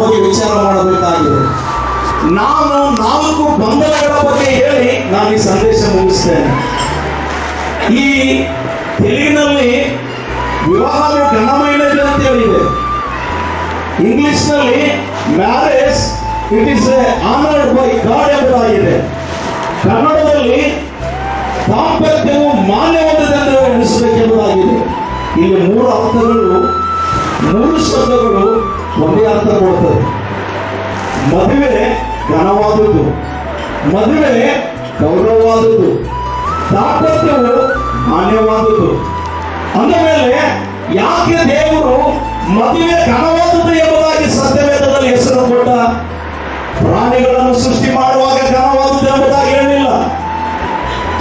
ಬಗ್ಗೆ ವಿಚಾರ ಮಾಡಬೇಕಾಗಿದೆ. ನಾನು 4 ಬಂಧನಗಳ ಬಗ್ಗೆ ಹೇಳಿ ನಾನು ಈ ಸಂದೇಶ ಮುಗಿಸ್ತೇನೆ. ಈ ತೆಲುಗಿನಲ್ಲಿ ವಿವಾಹವು ಘನಮೈನದು ಅಂತ ಹೇಳಿದೆ. ಇಂಗ್ಲಿಷ್ನಲ್ಲಿ marriage it is honoured by god ಎಂಬುದಾಗಿದೆ. ಕನ್ನಡದಲ್ಲಿ ದಾಂಪತ್ಯವು ಮಾನ್ಯವಾದದೆಂದು ಎಣಿಸಬೇಕೆಂಬುದಾಗಿದೆ. ಇಲ್ಲಿ 3 ಅರ್ಥಗಳು, 3 ಶಬ್ದಗಳು ಒಂದೇ ಅರ್ಥ ಕೊಡ್ತದೆ. ಮದುವೆ ಘನವಾದದ್ದು, ಮದುವೆ ಗೌರವವಾದದ್ದು, ದಾಂಪತ್ಯವು ಮಾನ್ಯವಾದದ್ದು. ಅಂದಮೇಲೆ ಯಾಕೆ ದೇವರು ಮದುವೆ ಘನವಾದದ್ದು ಎಂಬುದಾಗಿ ಸತ್ಯವೇದದಲ್ಲಿ ಹೆಸರು ಕೊಟ್ಟ? ಪ್ರಾಣಿಗಳನ್ನು ಸೃಷ್ಟಿ ಮಾಡುವಾಗ ಘನವಾದದ್ದು ಎಂಬುದಾಗಿ ಹೇಳಲಿಲ್ಲ.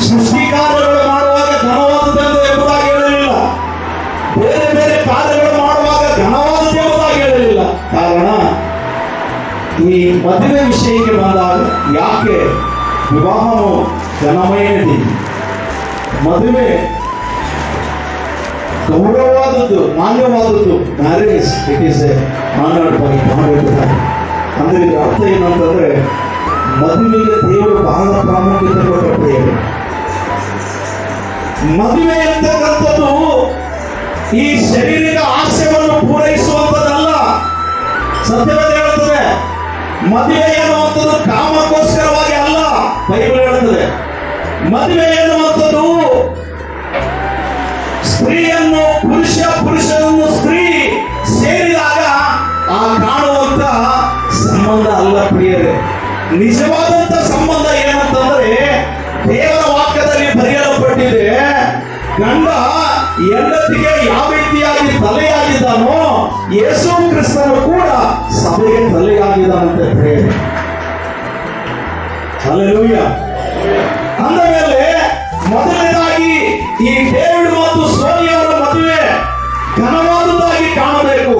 ಸೃಷ್ಟಿ ಕಾರ್ಯಗಳು ಮಾಡುವಾಗ ಘನವಾದದ್ದು ಎಂಬುದಾಗಿ ಹೇಳಲಿಲ್ಲ. ಬೇರೆ ಬೇರೆ ಕಾರ್ಯಗಳು ಮಾಡುವಾಗ ಘನವಾದದ್ದು ಎಂಬುದಾಗಿ ಹೇಳಲಿಲ್ಲ. ಕಾರಣ ಈ ಮದುವೆ ವಿಷಯಕ್ಕೆ ಬಂದಾಗ ಯಾಕೆ ವಿವಾಹವು ಘನಮಯದಿ, ಮದುವೆ ಗೌರವವಾದದ್ದು, ಮಾನ್ಯವಾದದ್ದು. Marriage it is honoured by God ಎಂಬುದಾಗಿ. ಅಂದ್ರೆ ಇದರ ಅರ್ಥ ಏನಂತಂದ್ರೆ ಮದುವೆಗೆ ದೇವರು ಬಹಳ ಪ್ರಾಮುಖ್ಯತೆ ಕೊಟ್ಟ ಪ್ರಿಯರೇ. ಮದುವೆ ಅಂತಕ್ಕಂಥದ್ದು ಈ ಶರೀರದ ಆಸೆಯನ್ನು ಪೂರೈಸುವಂಥದ್ದಲ್ಲ. ಸತ್ಯವೇದ ಹೇಳುತ್ತದೆ ಮದುವೆ ಎನ್ನುವಂಥದ್ದು ಕಾಮಕ್ಕೋಸ್ಕರವಾಗಿ ಅಲ್ಲ. ಬೈಬಲ್ ಹೇಳುತ್ತದೆ ಮದುವೆ ಎನ್ನುವಂಥದ್ದು ಸ್ತ್ರೀಯನ್ನು ಪುರುಷನನ್ನು ಸ್ತ್ರೀ ಸೇರಿದಾಗ ಆ ಕಾಣುವಂತ ಸಂಬಂಧ ಅಲ್ಲ ಪ್ರಿಯರೇ. ನಿಜವಾದಂತ ಸಂಬಂಧ ಏನಂತಂದ್ರೆ ದೇವರ ವಾಕ್ಯದಲ್ಲಿ ಬರೆಯಲ್ಪಟ್ಟಿದೆ, ಗಂಡ ಹೆಂಡತಿಗೆ ಯಾವ ರೀತಿಯಾಗಿ ತಲೆಯಾಗಿದ್ದಾನೋ ಯೇಸು ಕ್ರಿಸ್ತನು ಕೂಡ ಸಭೆಗೆ ತಲೆಯಾಗಿದ್ದಾನಂತೆ ಪ್ರಿಯರೇ. ಹಲ್ಲೆಲೂಯಾ. ಅಂದ ಮೇಲೆ ಮೊದಲನೇದಾಗಿ ಈ ಡೇವಿಡ್ ಮತ್ತು ಸೋನಿಯವರ ಮದುವೆ ಘನವಾದುದಾಗಿ ಕಾಣಬೇಕು,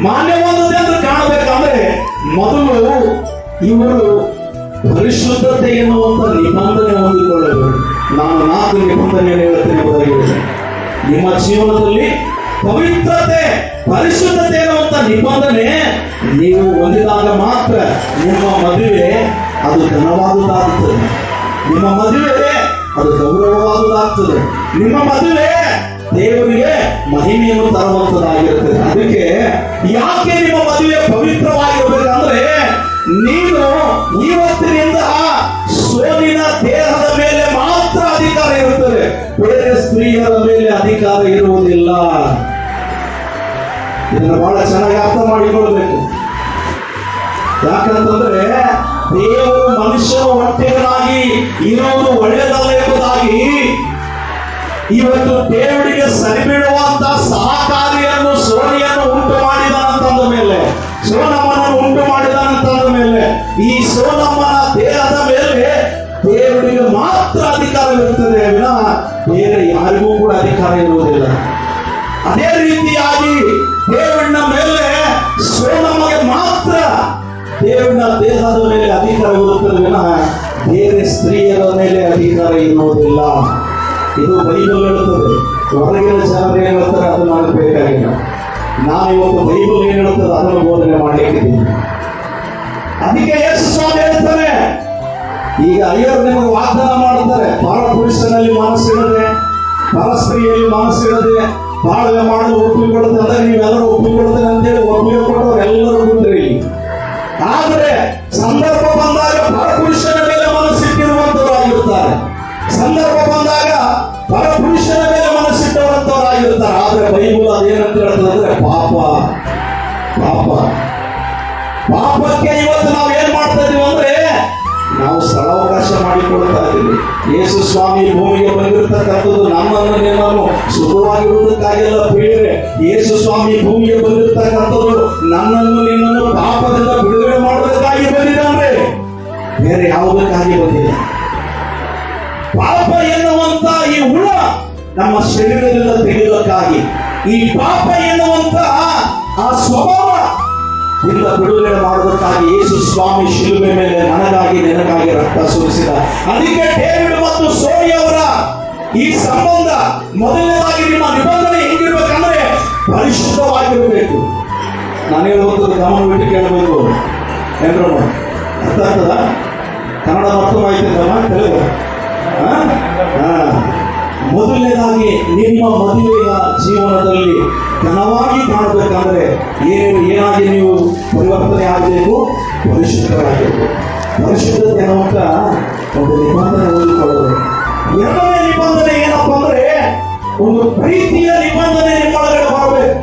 ಮಾನ್ಯವಾದದ್ದೆಂದು ಕಾಣಬೇಕಂದ್ರೆ ಮೊದಲು ಇವರು ಪರಿಶುದ್ಧತೆ ಎನ್ನುವಂತ ನಿಬಂಧನೆ ಹೊಂದಿಕೊಳ್ಳಬೇಕು. ನಾನು 4 ನಿಬಂಧನೆಯನ್ನು ಹೇಳ್ತೇನೆ. ನಿಮ್ಮ ಜೀವನದಲ್ಲಿ ಪವಿತ್ರತೆ, ಪರಿಶುದ್ಧತೆ ಎನ್ನುವಂತ ನಿಬಂಧನೆ ನೀವು ಹೊಂದಿದಾಗ ಮಾತ್ರ ನಿಮ್ಮ ಮದುವೆ ಅದು ಘನವಾದುದಾಗುತ್ತದೆ, ನಿಮ್ಮ ಮದುವೆ ಅದು ಗೌರವವಾದುದಾಗ್ತದೆ, ನಿಮ್ಮ ಮದುವೆ ದೇವರಿಗೆ ಮಹಿಮೆಯನ್ನು ತರುವಂತದ್ದಾಗಿರುತ್ತದೆ. ಅದಕ್ಕೆ ಯಾಕೆ ನಿಮ್ಮ ಮದುವೆ ಪವಿತ್ರವಾಗಿರಬೇಕಂದ್ರೆ ನೀನು ಇವತ್ತಿನಿಂದ ಸೋಲಿನ ದೇಹದ ಮೇಲೆ ಮಾತ್ರ ಅಧಿಕಾರ ಇರುತ್ತದೆ, ಬೇರೆ ಸ್ತ್ರೀಯರ ಮೇಲೆ ಅಧಿಕಾರ ಇರುವುದಿಲ್ಲ. ಇದನ್ನು ಬಹಳ ಚೆನ್ನಾಗಿ ಅರ್ಥ ಮಾಡಿಕೊಳ್ಳಬೇಕು. ಯಾಕಂತಂದ್ರೆ ದೇವರು ಮನುಷ್ಯನ ಒಟ್ಟಿಗನಾಗಿ ಇರುವುದು ಒಳ್ಳೆಯದಲ್ಲ ಎಂಬುದಾಗಿ ಇವತ್ತು ದೇವರಿಗೆ ಸರಿಬೀಳುವಂತ ಸಹಕಾರಿಯನ್ನು ಸೋನಿಯನ್ನು ಉಂಟು ಮಾಡಿದಾನಂತಂದ ಮೇಲೆ, ಸೋನಮ್ಮನನ್ನು ಉಂಟು ಮಾಡಿದಾನಂತಂದ ಮೇಲೆ ಈ ಸೋನಮ್ಮನ ದೇಹದ ಮೇಲೆ ದೇವರಿಗೆ ಮಾತ್ರ ಅಧಿಕಾರವಿರುತ್ತದೆ ವಿನಃ ಬೇರೆ ಯಾರಿಗೂ ಕೂಡ ಅಧಿಕಾರ ಇರುವುದಿಲ್ಲ. ಅದೇ ರೀತಿಯಾಗಿ ದೇವನ ಮೇಲೆ ಸೋನಮ್ಮಗೆ ಮಾತ್ರ ದೇವನ ದೇಹದ ಮೇಲೆ ಅಧಿಕಾರ ಇರುತ್ತದೆ ವಿನಃ ಬೇರೆ ಸ್ತ್ರೀಯರ ಮೇಲೆ ಅಧಿಕಾರ ಇರುವುದಿಲ್ಲ. ಇದು ಬೈಬಲ್ ಹೇಳುತ್ತದೆ. ಹೊರಗಿನ ಜನರು ಏನ್ ಹೇಳ್ತಾರೆ ಅದು ನನಗೆ ಬೇಕಾಗಿಲ್ಲ. ನಾನು ಇವತ್ತು ಬೈಬಲ್ ಏನ್ ಹೇಳುತ್ತದೆ ಅದನ್ನು ಬೋಧನೆ ಮಾಡಲಿಕ್ಕಿದ್ದೀನಿ. ಅದಕ್ಕೆ ಯೇಸು ಸ್ವಾಮಿ ಹೇಳ್ತಾನೆ, ಈಗ ಅಯ್ಯರು ನಿಮಗೆ ವಾಗ್ದಾನ ಮಾಡುತ್ತಾರೆ, ಪರ ಪುರುಷನಲ್ಲಿ ಮನಸ್ಸಿಡದೆ ಪರ ಸ್ತ್ರೀಯಲ್ಲಿ ಮನಸ್ಸಿಡದೆ ಬಾಳ್ವೆ ಮಾಡಲು ಒಪ್ಪಿಕೊಳ್ಳುತ್ತೆ ಅಂದ್ರೆ ನೀವೆಲ್ಲರೂ ಒಪ್ಪಿಕೊಳ್ಳುತ್ತೇನೆ ಅಂತೇಳಿ ಒಪ್ಪಿಗೆ ಕೊಟ್ಟವರು ಎಲ್ಲರೂ ಕೂತ್ರಿ. ಆದರೆ ಸಂದರ್ಭ ಬಂದಾಗ ಪರಪುರುಷನ ಮೇಲೆ ಮನಸ್ಸಿಟ್ಟಿರುವಂತವರಾಗಿರುತ್ತಾರೆ, ಸಂದರ್ಭ ಬಂದಾಗ ಪರಪುರುಷನ ಮೇಲೆ ಮನಸ್ಸಿಟ್ಟವರಂತವರಾಗಿರುತ್ತಾರೆ. ಆದ್ರೆ ಬೈಬಲ್ ಅದೇನಂತ ಹೇಳ್ತದೆ ಅಂದ್ರೆ ಪಾಪ ಪಾಪ ಪಾಪಕ್ಕೆ ಇವತ್ತು ನಾವು ಏನ್ ಮಾಡ್ತಾ ಇದೀವಿ ಅಂದ್ರೆ ನಾವು ಸ್ಥಳಾವಕಾಶ ಮಾಡಿಕೊಳ್ತಾ ಇದ್ದೀವಿ. ಯೇಸು ಸ್ವಾಮಿ ಭೂಮಿಗೆ ಬಂದಿರತಕ್ಕಂಥದ್ದು ನಮ್ಮನ್ನು ನಿಮ್ಮನ್ನು ಸುಖವಾಗಿರುವುದಕ್ಕಾಗಿಲ್ಲ ಪ್ರಿಯರೇ. ಯೇಸು ಸ್ವಾಮಿ ಭೂಮಿಗೆ ಬಂದಿರತಕ್ಕಂಥದ್ದು ನನ್ನನ್ನು ನಿನ್ನನ್ನು ಪಾಪದಿಂದ ಬಿಡುಗಡೆ ಮಾಡೋದಕ್ಕಾಗಿ ಬಂದಿದ್ದಾನೆ, ಬೇರೆ ಯಾವುದಕ್ಕಾಗಿ ಬಂದಿಲ್ಲ. ಪಾಪ ಎನ್ನುವಂತ ಈ ಹುಳ ನಮ್ಮ ಶರೀರದಿಂದ ತೆಗೆಯುವುದಕ್ಕಾಗಿ, ಈ ಪಾಪ ಎನ್ನುವಂತ ಆ ಸ್ವಭಾವ ಇಂದ ಬಿಡುಗಡೆ ಮಾಡುವುದಕ್ಕಾಗಿ ಯೇಸು ಸ್ವಾಮಿ ಶಿಲುಬೆ ಮೇಲೆ ನನಗಾಗಿ ನಿನಗಾಗಿ ರಕ್ತ ಸುರಿಸಿದ. ಅದಕ್ಕೆ ಡೇವಿಡ್ ಮತ್ತು ಸೋನಿಯವರ ಈ ಸಂಬಂಧ ಮೊದಲನೇದಾಗಿ ನಿಮ್ಮ ನಿಬಂಧನೆ ಹೆಂಗಿರ್ಬೇಕಂದ್ರೆ ಪರಿಶುದ್ಧವಾಗಿರಬೇಕು. ನಾನು ಹೇಳುವಂಥದ್ದು ಗಮನ ಬಿಟ್ಟು ಕೇಳಬೇಕು. ಏನ್ರ ಅರ್ಥ ಆಗ್ತದ? ಕನ್ನಡ ಅರ್ಥವಾಯ್ತದಮ್ಮ? ತೆಲುಗು? ಮೊದಲನೇದಾಗಿ ನಿಮ್ಮ ಮದುವೆಯ ಜೀವನದಲ್ಲಿ ಘನವಾಗಿ ಕಾಣಬೇಕಂದ್ರೆ ಏನಾಗಿ ನೀವು ಪರಿವರ್ತನೆ ಆಗಬೇಕು? ಪರಿಶುದ್ಧರಾಗಬೇಕು. ಪರಿಶುದ್ಧತೆ ಅಂತ ಒಂದು ನಿಬಂಧನೆ ಓದಿಕೊಳ್ಳೋದು. ಎರಡನೇ ನಿಬಂಧನೆ ಏನಪ್ಪ ಅಂದ್ರೆ ಒಂದು ಪ್ರೀತಿಯ ನಿಬಂಧನೆ ನಿಮ್ಮೊಳಗಡೆ ಬರಬೇಕು.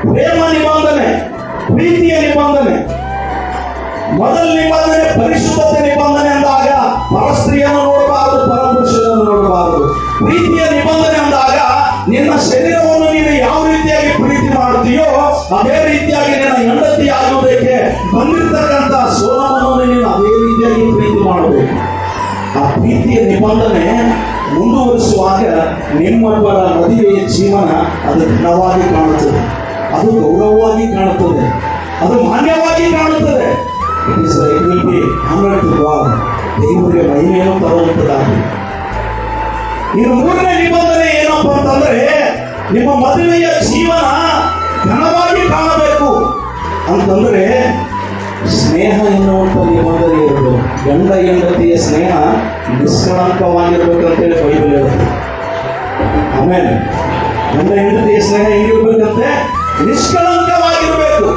ಪ್ರೇಮ ನಿಬಂಧನೆ, ಪ್ರೀತಿಯ ನಿಬಂಧನೆ. ಮೊದಲ ನಿಬಂಧನೆ ಪರಿಶುದ್ಧತೆ ನಿಬಂಧನೆ ಅಂದಾಗ ಪರಸ್ತ್ರೀಯನ್ನು ನೋಡಬಾರದು, ಪರಪುರುಷನನ್ನು ನೋಡಬಾರದು. ಪ್ರೀತಿಯ ನಿಬಂಧನೆ ಅಂದಾಗ ನಿನ್ನ ಶರೀರವನ್ನು ನೀನು ಯಾವ ರೀತಿಯಾಗಿ ಪ್ರೀತಿ ಮಾಡ್ತೀಯೋ ಅದೇ ರೀತಿಯಾಗಿ ನಿನ್ನ ಹೆಂಡತಿ ಆಗುವುದಕ್ಕೆ ಬಂದಿರತಕ್ಕಂಥ ಸೋಲವನ್ನು ನೀನು ಅದೇ ರೀತಿಯಾಗಿ ಪ್ರೀತಿ ಮಾಡಬೇಕು. ಆ ಪ್ರೀತಿಯ ನಿಬಂಧನೆ ಮುಂದುವರಿಸುವಾಗ ನಿಮ್ಮೊಬ್ಬರ ಮದುವೆಯ ಜೀವನ ಅದು ಘನವಾಗಿ ಕಾಣುತ್ತದೆ, ಅದು ಗೌರವವಾಗಿ ಕಾಣುತ್ತದೆ, ಅದು ಮಾನ್ಯವಾಗಿ ಕಾಣುತ್ತದೆ. ದೇವರಿಗೆ ಮಹಿಮೆಯನ್ನು ತರುವಂತದ್ದಾಗಿ. ಇನ್ನು ಮೂರನೇ ನಿಬಂಧನೆ ಏನಪ್ಪ ಅಂತಂದ್ರೆ ನಿಮ್ಮ ಮದುವೆಯ ಜೀವನ ಘನವಾಗಿ ಕಾಣಬೇಕು ಅಂತಂದ್ರೆ ಸ್ನೇಹ ಎನ್ನುವಂತ ನಿಬಂಧನೆ ಇರಬೇಕು. ಗಂಡ ಹೆಂಡತಿಯ ಸ್ನೇಹ ನಿಷ್ಕಳಂಕವಾಗಿರ್ಬೇಕಂತೇಳಿ ಬೈಬಲ್ ಹೇಳುತ್ತೆ. ಆಮೇಲೆ ಗಂಡ ಹೆಂಡತಿಯ ಸ್ನೇಹ ಹೆಂಗಿರ್ಬೇಕಂತೆ? ನಿಷ್ಕಳಂಕವಾಗಿರ್ಬೇಕು.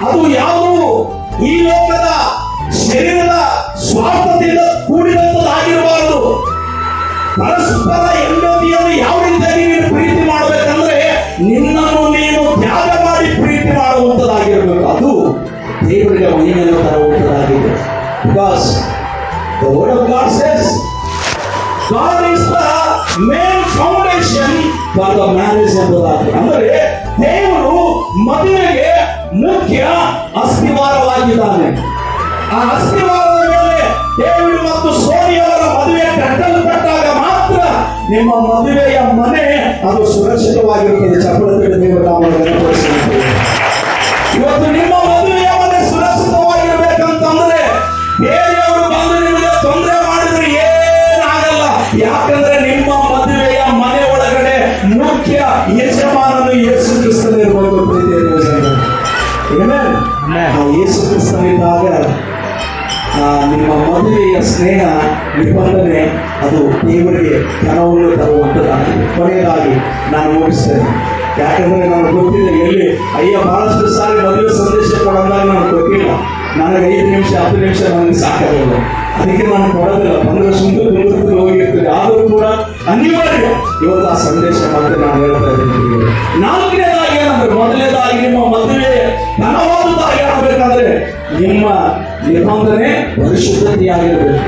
ಅದು ಯಾವುದು ಈ ಲೋಕದ ಶರೀರದ ಸ್ವಾರ್ಥದಿಂದ ಕೂಡಿದಂತದಾಗಿರಬಾರದು. ಪರಸ್ಪರ ಹೆಂಡತಿಯನ್ನು ಯಾವ ರೀತಿಯಾಗಿ ನೀನು ಪ್ರೀತಿ ಮಾಡಬೇಕಂದ್ರೆ ನಿನ್ನನ್ನು ನೀನು ತ್ಯಾಗ ಮಾಡಿ ಪ್ರೀತಿ ಮಾಡುವಂತದಾಗಿರಬೇಕು. ಅದು ದೇವರಿಗೆ ಮಹಿಮೆಯನ್ನು ತರುವಂತದಾಗಿದೆ. Because the word of God says God is the main foundation for the marriage ಎಂಬುದಾಗಿ. ಅಂದರೆ ದೇವರು ಮದುವೆಗೆ ಮುಖ್ಯ ಅಸ್ತಿವಾರವಾಗಿದ್ದಾನೆ. ಆ ಅಸ್ತಿವಾರದ ಮೇಲೆ ಡೇವಿಡ್ ಮತ್ತು ಸೋನಿಯವರ ಮದುವೆ ಕಟ್ಟಲ್ಪಟ್ಟಾಗ ಮಾತ್ರ ನಿಮ್ಮ ಮದುವೆಯ ಮನೆ ಅದು ಸುರಕ್ಷಿತವಾಗಿರುತ್ತದೆ. ಚಪ್ಪಳದಲ್ಲಿ ದೇವರ ನಾಮವನ್ನು ಘನಪಡಿಸುತ್ತೇವೆ. ಇವತ್ತು ನಿಮ್ಮ ಮದುವೆಯ ಮನೆ ಸುರಕ್ಷಿತವಾಗಿರ್ಬೇಕಂತಂದ್ರೆ ಬೇರೆಯವರು ಬಂದು ನಿಮಗೆ ತೊಂದರೆ ಮಾಡಿದ್ರೆ ಏನಾಗಲ್ಲ. ಯಾಕಂದ್ರೆ ನಿಮ್ಮ ಮದುವೆಯ ಮನೆ ಒಳಗಡೆ ಮುಖ್ಯ ಯಜಮಾನನು ಯೇಸು ಕ್ರಿಸ್ತನಿರಬೇಕು. ಪ್ರೀತಿಯ ಯೇಸು ಕ್ರಿಸ್ತನಿದ್ದಾಗ ನಿಮ್ಮ ಮದುವೆಯ ಸ್ನೇಹ ನಿಬಂಧನೆ ಅದು ದೇವರಿಗೆ ಘನವನ್ನು ತರುವಂಥದ್ದಾಗಿದೆ. ಕೊನೆಯದಾಗಿ ನಾನು ಮುಗಿಸ್ತೇನೆ. ಯಾಕಂದ್ರೆ ನನಗೆ ಗೊತ್ತಿಲ್ಲ ಎಲ್ಲಿ ಬಹಳಷ್ಟು ಸಾರಿ ಮದುವೆ ಸಂದೇಶ ಕೊಡೋದಾಗ ನನಗೆ ಗೊತ್ತಿಲ್ಲ. ನನಗೆ 5 ನಿಮಿಷ 10 ನಿಮಿಷ ನನಗೆ ಸಾಕಾಗಲ್ಲ. ಅದಕ್ಕೆ ನಾನು ಕೊಡೋದಿಲ್ಲ. ಬಂದರೆ ಸುಮ್ಮನೆ ಹೋಗಿರ್ತದೆ. ಆದರೂ ಕೂಡ ಅನಿವಾರ್ಯ ಇವತ್ತು ಆ ಸಂದೇಶ ಮತ್ತೆ ನಾನು ಹೇಳ್ತಾ ಇದ್ದೀನಿ. ನಾಲ್ಕನೇದಾಗಿ ಏನಂದ್ರೆ ಮೊದಲನೇದಾಗಿ ನಿಮ್ಮ ಮದುವೆ ಘನವಾದದ್ದಾಗಿ ಆಗಬೇಕಾದ್ರೆ ನಿಮ್ಮ ನಿಬಂಧನೆ ಪರಿಶುದ್ಧತೆಯಾಗಿರಬೇಕು.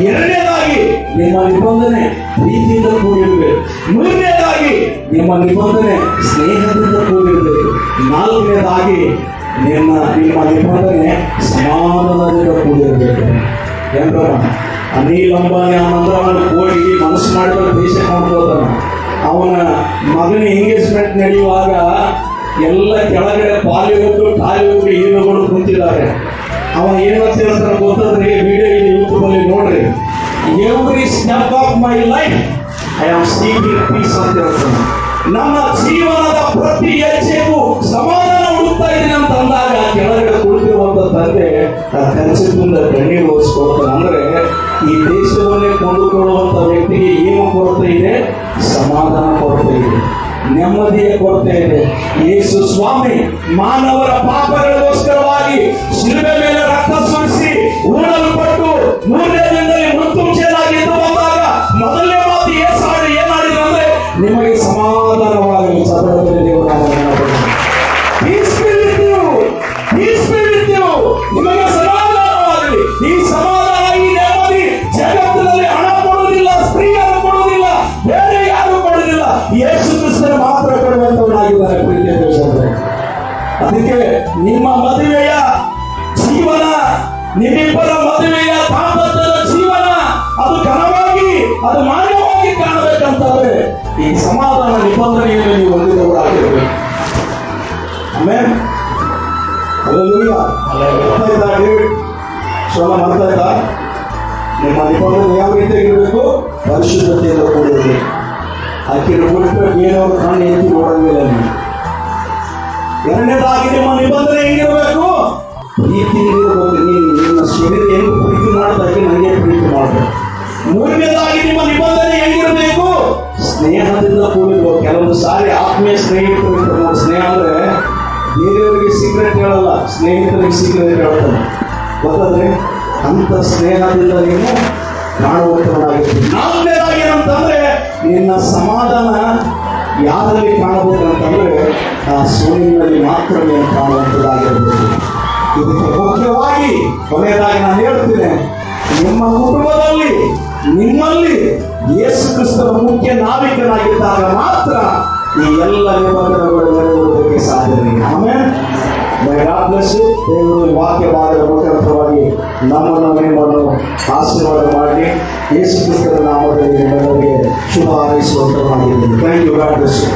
ಎರಡನೇದಾಗಿ ನಿಮ್ಮ ನಿಬಂಧನೆ ಪ್ರೀತಿಯಿಂದ ಕೂಡಿರಬೇಕು. ಮೂರನೇದಾಗಿ ನಿಮ್ಮ ನಿಬಂಧನೆ ಸ್ನೇಹದಿಂದ ಕೂಡಿರಬೇಕು. ನಾಲ್ಕನೇದಾಗಿ ನಿಮ್ಮ ನಿಬಂಧನೆ ಸಮಾಧಾನದಿಂದ ಕೂಡಿರಬೇಕು. ಏನ್ರ ಅನಿಲ್ ಅಂಬಾನಿ ಅವನಂದ್ರೆ ಅವನು ಹೋಗಿ ಮನಸ್ಸು ಮಾಡಿದ್ರೆ ದೇಶ ಮಾಡ್ಕೋತಾನ. ಅವನ ಮಗನ ಎಂಗೇಜ್ಮೆಂಟ್ ನಡೆಯುವಾಗ ಎಲ್ಲ ಕೆಳಗಡೆ ಬಾಲಿವುಡ್ ಟಾಲಿವುಡ್ ಹೀರೋಗಳು ಕುಂತಿದ್ದಾರೆ. ಅವ ಏನಂತ ಹೇಳ್ತಾನೆ ಗೊತ್ತಂದ್ರೆ ವಿಡಿಯೋ ಇದೆ ಯೂಟ್ಯೂಬ್ ಅಲ್ಲಿ ನೋಡ್ರಿ. Every step of my life I am seeking peace ಅಂತ ಹೇಳ್ತಾನೆ. ನಮ್ಮ ಜೀವನದ ಪ್ರತಿ ಹೆಜ್ಜೆಗೂ ಸಮಾಧಾನ ಹುಡುಕ್ತಾ ಇದ್ದೀನಿ ಅಂತ ಅಂದಾಗ ಕೆಳಗಡೆ ಕುಳಿತಿರುವಂತ ತಂದೆ ಕನಸಿನಿಂದ ಕಣ್ಣೀರು ಓದಿಸ್ಕೊಳ್ತಾನೆ. ಅಂದ್ರೆ ಈ ದೇಶವನ್ನೇ ಕೊಂಡುಕೊಳ್ಳುವಂತ ವ್ಯಕ್ತಿಗೆ ಏನು ಕೊರತೆ ಇದೆ? ಸಮಾಧಾನ ಕೊರತೆ ಇದೆ, ನೆಮ್ಮದಿಯ ಕೊರತೆ ಇದೆ. ಯೇಸು ಸ್ವಾಮಿ ಮಾನವರ ಪಾಪಗಳಿಗೋಸ್ಕರವಾಗಿ ಶಿಲುಬೆ ಮೇಲೆ ರಕ್ತ ಸುರಿಸಿ ಉರುಳಲ್ಪಟ್ಟು 3ನೇ ದಿನದಲ್ಲಿ ಮೃತ್ಯುಂಜಯನಾಗಿ ಎದ್ದು ಬಂದಾಗ ಮೊದಲನೇ ಮಾತು ಏನಾಡಿದ್ರು ಅಂದ್ರೆ ನಿಮಗೆ ಸಮಾಧಾನವಾಗಲಿ. ನಿಮಗೆ ಸಮಾಧಾನವಾಗಲಿ. ಈ ಸಮಾಧಾನ ಈ ನೆಮ್ಮದಿ ಜಗತ್ತಿನಲ್ಲಿ ಹಣ ಕೊಡುವುದಿಲ್ಲ, ಸ್ತ್ರೀಯರು ಕೊಡುವುದಿಲ್ಲ, ಬೇರೆ ಯಾರು ಕೊಡುವುದಿಲ್ಲ. ಯೇಸು ಕ್ರಿಸ್ತನ ಮಾತ್ರ ಕೊಡುವಂತವನಾಗಿದ್ದಾರೆ. ಪ್ರೀತಿಯ ದೇಶದಲ್ಲಿ ಅದಕ್ಕೆ ನಿಮ್ಮ ಮದುವೆಯ ಜೀವನ, ನಿಮ್ಮಿಬ್ಬರ ಮದುವೆಯ ದಾಂಪತ್ಯದ ಜೀವನ ಅದು ಘನವಾಗಿ ಅದು ಮಾನ್ಯವಾಗಿ ಕಾಣಬೇಕಂತಂದ್ರೆ ಈ ಸಮಾಧಾನ ನಿಬಂಧನೆಯನ್ನು ನೀವು ಹೊಂದಿದವರಾಗಿರಬೇಕು. ಆಮೇಲೆ ಶ್ರಮ ಮಾಡ್ತಾ ಇದ್ದ ನಿಮ್ಮ ನಿಬಂಧನೆ ಯಾವ ರೀತಿಯಾಗಿರ್ಬೇಕು? ಪರಿಶುದ್ಧತೆಯಿಂದ ಕೂಡಿರಬೇಕು. ಆಕೆ ಕೂಡಿದ್ರೆ ಬೇರೆಯವ್ರ ಕಣ್ಣು ಎತ್ತಿ ನೋಡಂಗಿಲ್ಲ. ನೀವು ಎರಡನೇದಾಗಿ ನಿಮ್ಮ ನಿಬಂಧನೆ ಹೆಂಗಿರಬೇಕು? ಪ್ರೀತಿ ಇರಬೇಕು. ನಿನ್ನ ಶರೀರ ಹೆಂಗ್ ಪ್ರೀತಿ ಮಾಡೋದಾಗಿ ನನಗೆ ಪ್ರೀತಿ ಮಾಡಬೇಕು. ಮೂರನೇದಾಗಿ ನಿಮ್ಮ ನಿಬಂಧನೆ ಹೆಂಗಿರಬೇಕು? ಸ್ನೇಹದಿಂದ ಕೂಡಿರ್ಬೇಕು. ಕೆಲವೊಂದು ಸಾರಿ ಆತ್ಮೀಯ ಸ್ನೇಹಿತರು ಇರ್ತಾರೆ ನೋಡಿ. ಸ್ನೇಹ ಅಂದ್ರೆ ಬೇರೆಯವರಿಗೆ ಸೀಕ್ರೆಟ್ ಹೇಳಲ್ಲ, ಸ್ನೇಹಿತರಿಗೆ ಸೀಕ್ರೆಟ್ ಹೇಳ್ತಾನೆ, ಗೊತ್ತಾದ್ರೆ ಅಂತ ಸ್ನೇಹದಿಂದ ನೀನು ಕಾಣುವಂತವನಾಗಿರ್ತೀನಿ. ನಾಲ್ಕನೇದಾಗಿ ಏನಂತಂದ್ರೆ ನಿನ್ನ ಸಮಾಧಾನ ಯಾರಲ್ಲಿ ಕಾಣಬೇಕಂತಂದ್ರೆ ಆ ಸೋಲಿನಲ್ಲಿ ಮಾತ್ರ ನೀನು ಕಾಣುವಂಥದ್ದಾಗಿರ್ಬೇಕು. ಇದಕ್ಕೆ ಮುಖ್ಯವಾಗಿ ಕೊನೆಯದಾಗಿ ನಾನು ಹೇಳ್ತೇನೆ, ನಿಮ್ಮ ಕುಟುಂಬದಲ್ಲಿ ನಿಮ್ಮಲ್ಲಿ ಯೇಸು ಕ್ರಿಸ್ತನ ಮುಖ್ಯ ನಾವಿಕನಾಗಿದ್ದಾಗ ಮಾತ್ರ ಈ ಎಲ್ಲ ನಿಬಂಧನೆಗಳು ನೆರವೇರುವುದಕ್ಕೆ ಸಾಧ್ಯತೆ. ಆಮೇಲೆ ದೇವರು ವಾಕ್ಯ ಭಾಗದ ಮುಖಾಂತರವಾಗಿ ನಮ್ಮನ್ನು ನಿಮ್ಮನ್ನು ಆಶೀರ್ವಾದ ಮಾಡಿ ಯೇಸು ಕ್ರಿಸ್ತನ ನಾಮದಲ್ಲಿ ನಿಮ್ಮವರಿಗೆ ಶುಭ ಹಾರೈಸುವಂತವಾಗಿದ್ದೇನೆ. Thank you. God bless you.